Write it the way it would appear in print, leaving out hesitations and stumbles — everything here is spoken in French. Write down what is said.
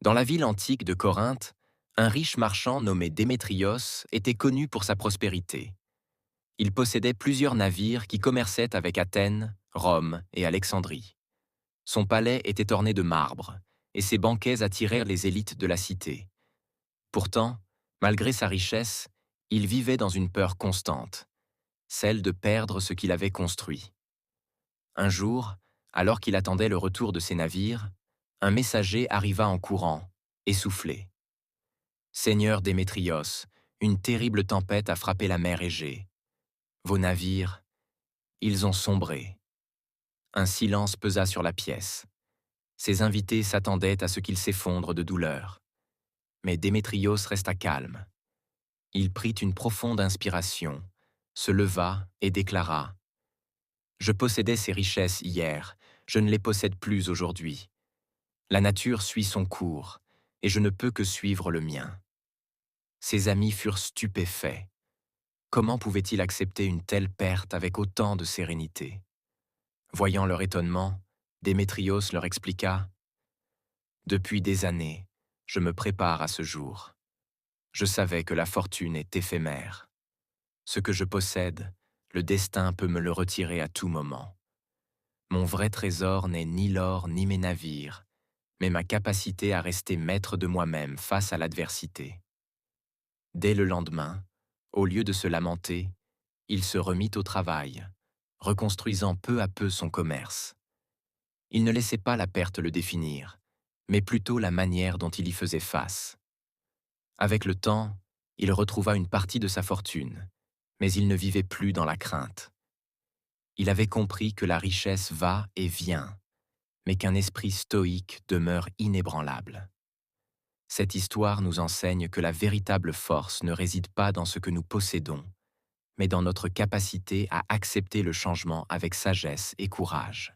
Dans la ville antique de Corinthe, un riche marchand nommé Démétrios était connu pour sa prospérité. Il possédait plusieurs navires qui commerçaient avec Athènes, Rome et Alexandrie. Son palais était orné de marbre, et ses banquets attirèrent les élites de la cité. Pourtant, malgré sa richesse, il vivait dans une peur constante, celle de perdre ce qu'il avait construit. Un jour, alors qu'il attendait le retour de ses navires, un messager arriva en courant, essoufflé. Seigneur Démétrios, une terrible tempête a frappé la mer Égée. Vos navires, ils ont sombré. Un silence pesa sur la pièce. Ses invités s'attendaient à ce qu'il s'effondre de douleur. Mais Démétrios resta calme. Il prit une profonde inspiration, se leva et déclara : « Je possédais ces richesses hier, je ne les possède plus aujourd'hui. La nature suit son cours, et je ne peux que suivre le mien. » Ses amis furent stupéfaits. Comment pouvait-il accepter une telle perte avec autant de sérénité? Voyant leur étonnement, Démétrios leur expliqua : « Depuis des années, je me prépare à ce jour. Je savais que la fortune est éphémère. Ce que je possède, le destin peut me le retirer à tout moment. Mon vrai trésor n'est ni l'or ni mes navires, mais ma capacité à rester maître de moi-même face à l'adversité. » Dès le lendemain, au lieu de se lamenter, il se remit au travail, reconstruisant peu à peu son commerce. Il ne laissait pas la perte le définir, mais plutôt la manière dont il y faisait face. Avec le temps, il retrouva une partie de sa fortune, mais il ne vivait plus dans la crainte. Il avait compris que la richesse va et vient, mais qu'un esprit stoïque demeure inébranlable. Cette histoire nous enseigne que la véritable force ne réside pas dans ce que nous possédons, mais dans notre capacité à accepter le changement avec sagesse et courage.